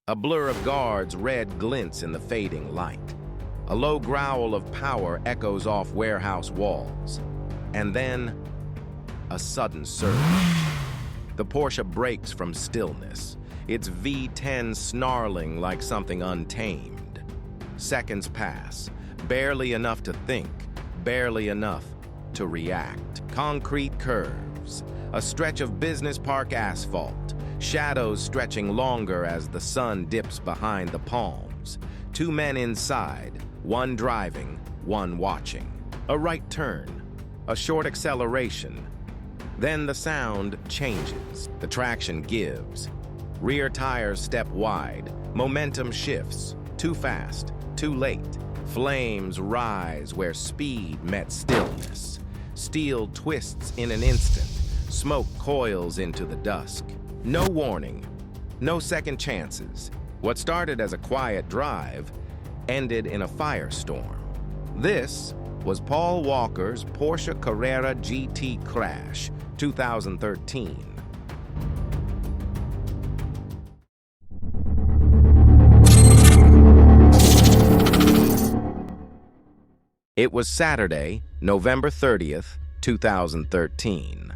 A blur of guards' red glints in the fading light. A low growl of power echoes off warehouse walls. And then, a sudden surge. The Porsche breaks from stillness, its V10 snarling like something untamed. Seconds pass, barely enough to think, barely enough to react. Concrete curves, a stretch of business park asphalt, shadows stretching longer as the sun dips behind the palms. Two men inside, one driving, one watching. A right turn, a short acceleration. Then the sound changes, the traction gives. Rear tires step wide, momentum shifts, too fast, too late. Flames rise where speed met stillness. Steel twists in an instant, smoke coils into the dusk. No warning, no second chances. What started as a quiet drive ended in a firestorm. This was Paul Walker's Porsche Carrera GT crash, 2013. It was Saturday, November 30th, 2013.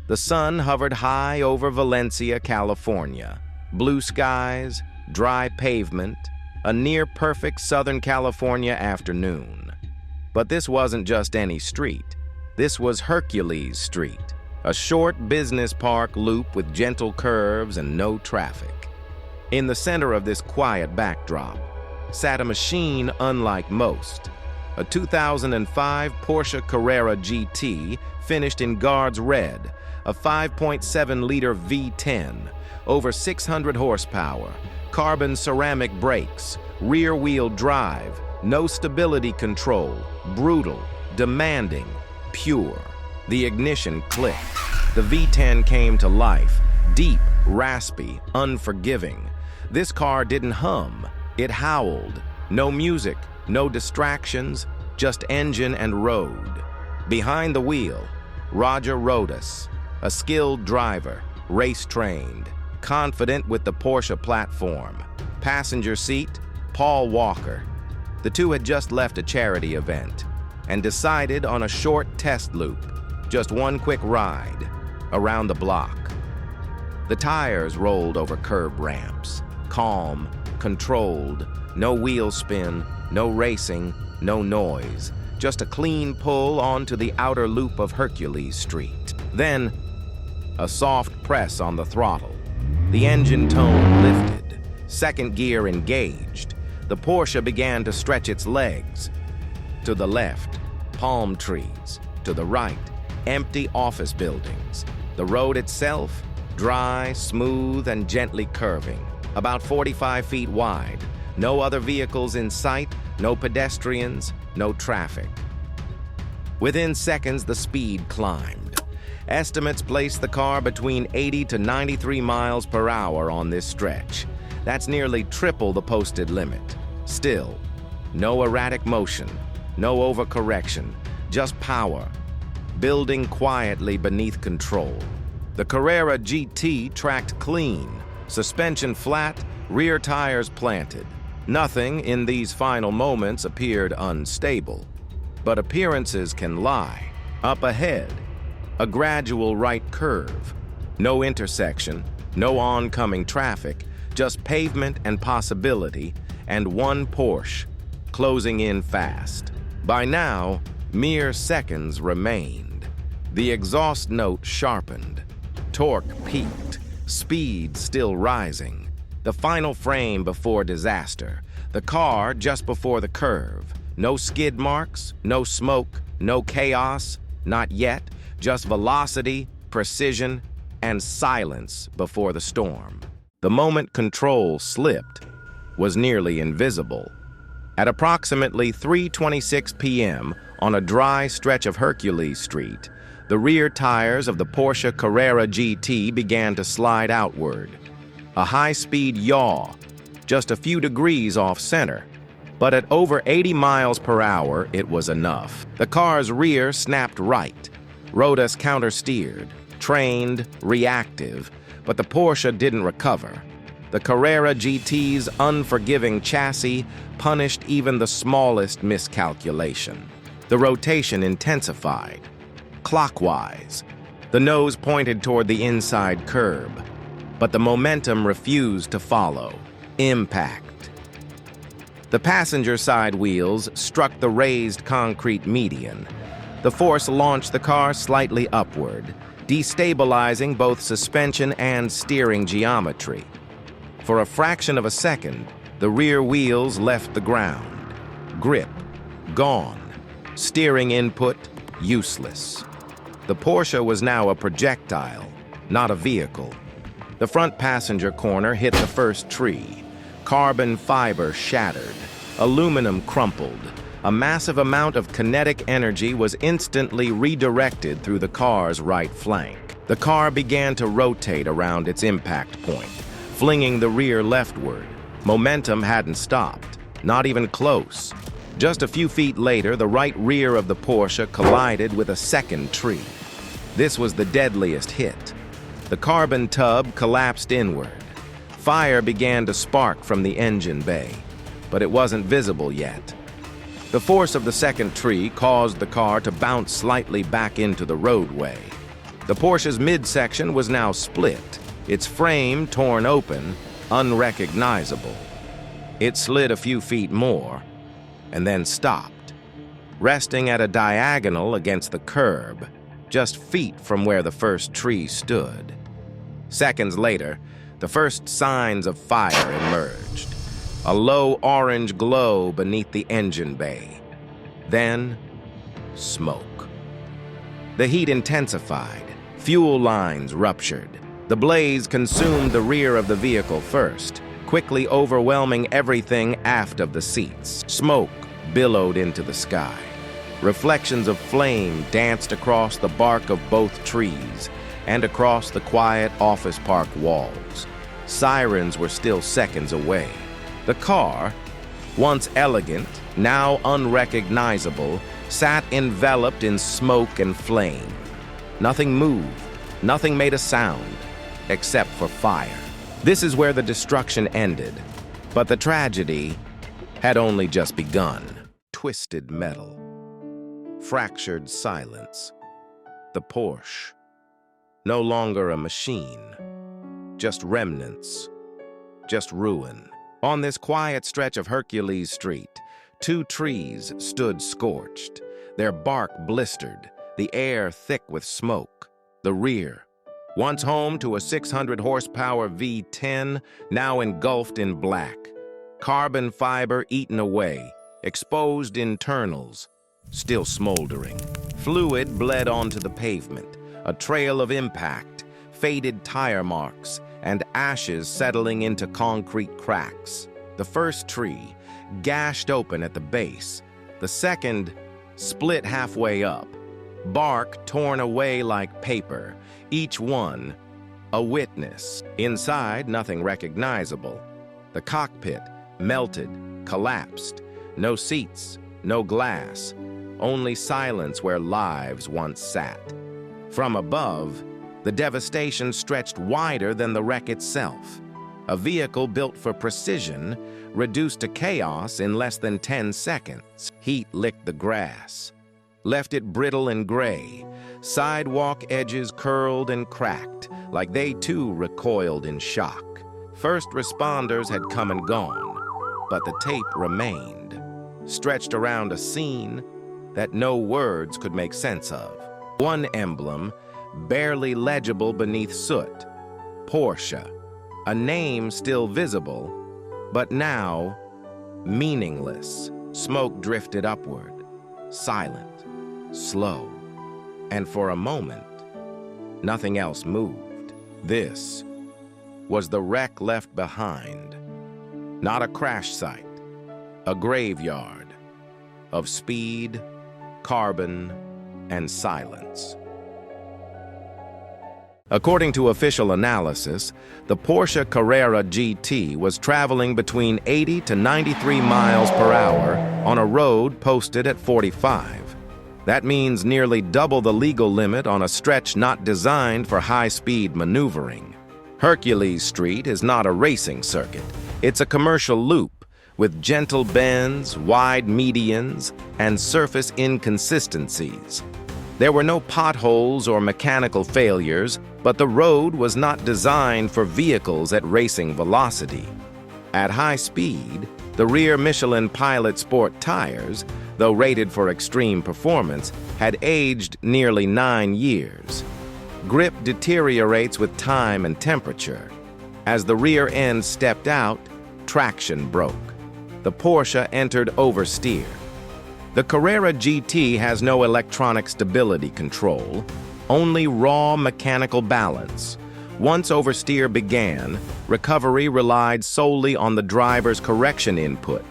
The sun hovered high over Valencia, California. Blue skies, dry pavement, a near-perfect Southern California afternoon. But this wasn't just any street. This was Hercules Street, a short business park loop with gentle curves and no traffic. In the center of this quiet backdrop sat a machine unlike most, a 2005 Porsche Carrera GT finished in Guards Red, a 5.7-liter V10, over 600 horsepower, carbon ceramic brakes, rear-wheel drive, no stability control, brutal, demanding, pure. The ignition clicked. The V10 came to life, deep, raspy, unforgiving. This car didn't hum, it howled. No music, no distractions, just engine and road. Behind the wheel, Roger Rodas, a skilled driver, race-trained, confident with the Porsche platform. Passenger seat, Paul Walker. The two had just left a charity event and decided on a short test loop, just one quick ride around the block. The tires rolled over curb ramps, calm, controlled, no wheel spin, no racing, no noise, just a clean pull onto the outer loop of Hercules Street. Then, a soft press on the throttle. The engine tone lifted, second gear engaged. The Porsche began to stretch its legs. To the left, palm trees. To the right, empty office buildings. The road itself, dry, smooth, and gently curving, about 45 feet wide. No other vehicles in sight, no pedestrians, no traffic. Within seconds, the speed climbed. Estimates placed the car between 80 to 93 miles per hour on this stretch. That's nearly triple the posted limit. Still, no erratic motion, no overcorrection, just power, building quietly beneath control. The Carrera GT tracked clean, suspension flat, rear tires planted. Nothing in these final moments appeared unstable, but appearances can lie. Up ahead, a gradual right curve. No intersection, no oncoming traffic, just pavement and possibility, and one Porsche, closing in fast. By now, mere seconds remained. The exhaust note sharpened. Torque peaked, speed still rising. The final frame before disaster. The car just before the curve. No skid marks, no smoke, no chaos, not yet. Just velocity, precision, and silence before the storm. The moment control slipped was nearly invisible. At approximately 3:26 p.m. on a dry stretch of Hercules Street, the rear tires of the Porsche Carrera GT began to slide outward. A high-speed yaw, just a few degrees off-center. But at over 80 miles per hour, it was enough. The car's rear snapped right. Rodas counter-steered, trained, reactive, but the Porsche didn't recover. The Carrera GT's unforgiving chassis punished even the smallest miscalculation. The rotation intensified. Clockwise, the nose pointed toward the inside curb, but the momentum refused to follow. Impact. The passenger side wheels struck the raised concrete median. The force launched the car slightly upward, destabilizing both suspension and steering geometry. For a fraction of a second, the rear wheels left the ground. Grip gone. Steering input useless. The Porsche was now a projectile, not a vehicle. The front passenger corner hit the first tree. Carbon fiber shattered. Aluminum crumpled. A massive amount of kinetic energy was instantly redirected through the car's right flank. The car began to rotate around its impact point, flinging the rear leftward. Momentum hadn't stopped, not even close. Just a few feet later, the right rear of the Porsche collided with a second tree. This was the deadliest hit. The carbon tub collapsed inward. Fire began to spark from the engine bay, but it wasn't visible yet. The force of the second tree caused the car to bounce slightly back into the roadway. The Porsche's midsection was now split, its frame torn open, unrecognizable. It slid a few feet more, and then stopped, resting at a diagonal against the curb, just feet from where the first tree stood. Seconds later, the first signs of fire emerged. A low orange glow beneath the engine bay. Then, smoke. The heat intensified. Fuel lines ruptured. The blaze consumed the rear of the vehicle first, quickly overwhelming everything aft of the seats. Smoke billowed into the sky. Reflections of flame danced across the bark of both trees and across the quiet office park walls. Sirens were still seconds away. The car, once elegant, now unrecognizable, sat enveloped in smoke and flame. Nothing moved, nothing made a sound, except for fire. This is where the destruction ended, but the tragedy had only just begun. Twisted metal. Fractured silence. The Porsche. No longer a machine. Just remnants. Just ruin. On this quiet stretch of Hercules Street, two trees stood scorched, their bark blistered, the air thick with smoke. The rear, once home to a 600-horsepower V10, now engulfed in black. Carbon fiber eaten away, exposed internals, still smoldering. Fluid bled onto the pavement, a trail of impact, faded tire marks, and ashes settling into concrete cracks. The first tree gashed open at the base. The second split halfway up. Bark torn away like paper, each one a witness. Inside, nothing recognizable. The cockpit melted, collapsed. No seats, no glass, only silence where lives once sat. From above, the devastation stretched wider than the wreck itself. A vehicle built for precision, reduced to chaos in less than 10 seconds. Heat licked the grass, left it brittle and gray. Sidewalk edges curled and cracked, like they too recoiled in shock. First responders had come and gone, but the tape remained, stretched around a scene that no words could make sense of. One emblem, barely legible beneath soot. Porsche. A name still visible, but now meaningless. Smoke drifted upward, silent, slow, and for a moment, nothing else moved. This was the wreck left behind. Not a crash site, a graveyard of speed, carbon, and silence. According to official analysis, the Porsche Carrera GT was traveling between 80 to 93 miles per hour on a road posted at 45. That means nearly double the legal limit on a stretch not designed for high-speed maneuvering. Hercules Street is not a racing circuit. It's a commercial loop with gentle bends, wide medians, and surface inconsistencies. There were no potholes or mechanical failures, but the road was not designed for vehicles at racing velocity. At high speed, the rear Michelin Pilot Sport tires, though rated for extreme performance, had aged nearly 9 years. Grip deteriorates with time and temperature. As the rear end stepped out, traction broke. The Porsche entered oversteer. The Carrera GT has no electronic stability control, only raw mechanical balance. Once oversteer began, recovery relied solely on the driver's correction input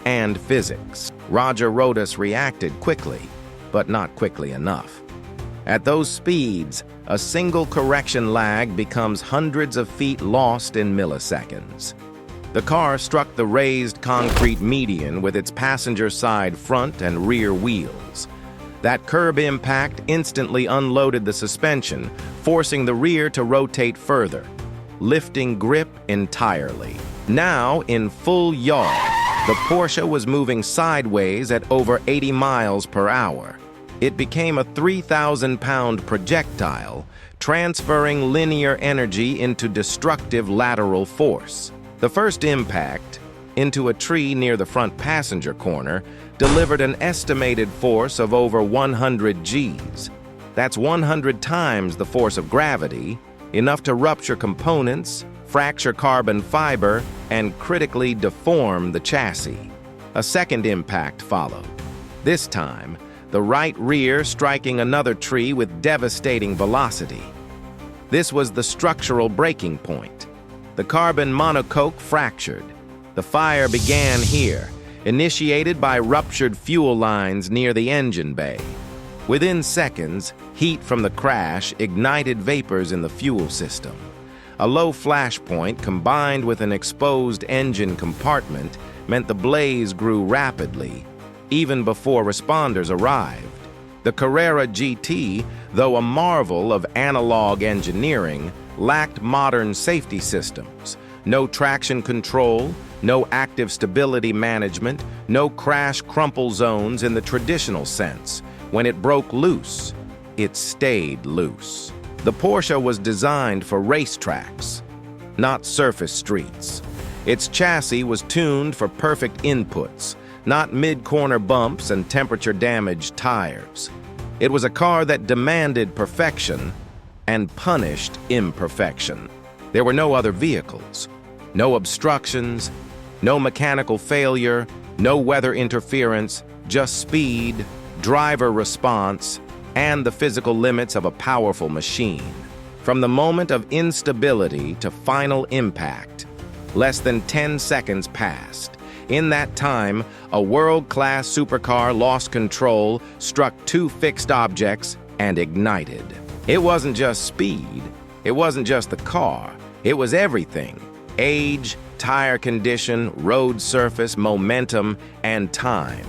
and physics. Roger Rodas reacted quickly, but not quickly enough. At those speeds, a single correction lag becomes hundreds of feet lost in milliseconds. The car struck the raised concrete median with its passenger side front and rear wheels. That curb impact instantly unloaded the suspension, forcing the rear to rotate further, lifting grip entirely. Now, in full yaw, the Porsche was moving sideways at over 80 miles per hour. It became a 3,000-pound projectile, transferring linear energy into destructive lateral force. The first impact, into a tree near the front passenger corner, delivered an estimated force of over 100 Gs. That's 100 times the force of gravity, enough to rupture components, fracture carbon fiber, and critically deform the chassis. A second impact followed. This time, the right rear striking another tree with devastating velocity. This was the structural breaking point. The carbon monocoque fractured. The fire began here, initiated by ruptured fuel lines near the engine bay. Within seconds, heat from the crash ignited vapors in the fuel system. A low flash point combined with an exposed engine compartment meant the blaze grew rapidly, even before responders arrived. The Carrera GT, though a marvel of analog engineering, lacked modern safety systems. No traction control, no active stability management, no crash crumple zones in the traditional sense. When it broke loose, it stayed loose. The Porsche was designed for racetracks, not surface streets. Its chassis was tuned for perfect inputs, not mid-corner bumps and temperature-damaged tires. It was a car that demanded perfection and punished imperfection. There were no other vehicles, no obstructions, no mechanical failure, no weather interference, just speed, driver response, and the physical limits of a powerful machine. From the moment of instability to final impact, less than 10 seconds passed. In that time, a world-class supercar lost control, struck two fixed objects, and ignited. It wasn't just speed. It wasn't just the car. It was everything. Age, tire condition, road surface, momentum, and time.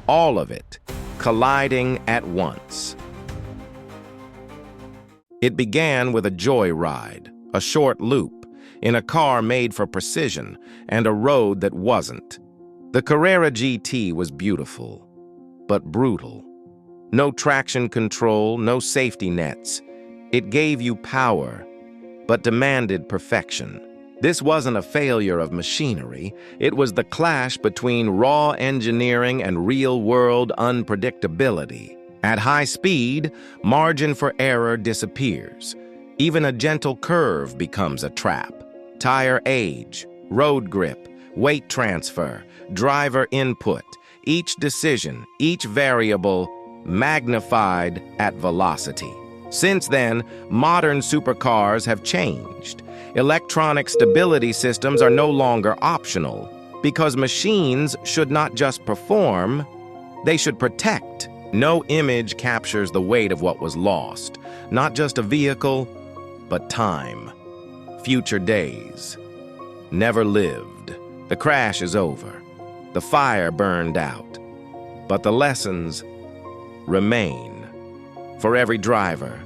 All of it colliding at once. It began with a joyride, a short loop, in a car made for precision, and a road that wasn't. The Carrera GT was beautiful, but brutal. No traction control, no safety nets. It gave you power, but demanded perfection. This wasn't a failure of machinery. It was the clash between raw engineering and real-world unpredictability. At high speed, margin for error disappears. Even a gentle curve becomes a trap. Tire age, road grip, weight transfer, driver input, each decision, each variable magnified at velocity. Since then, modern supercars have changed. Electronic stability systems are no longer optional, because machines should not just perform, they should protect. No image captures the weight of what was lost, not just a vehicle, but time. Future days. Never lived. The crash is over. The fire burned out. But the lessons remain. For every driver,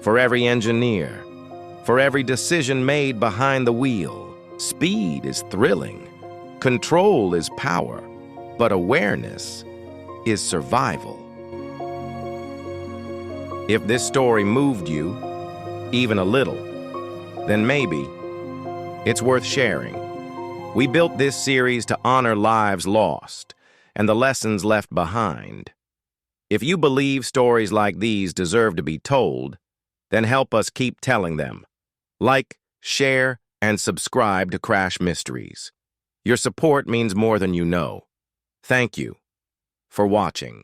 for every engineer, for every decision made behind the wheel. Speed is thrilling. Control is power. But awareness is survival. If this story moved you, even a little, then maybe it's worth sharing. We built this series to honor lives lost and the lessons left behind. If you believe stories like these deserve to be told, then help us keep telling them. Like, share, and subscribe to Crash Mysteries. Your support means more than you know. Thank you for watching.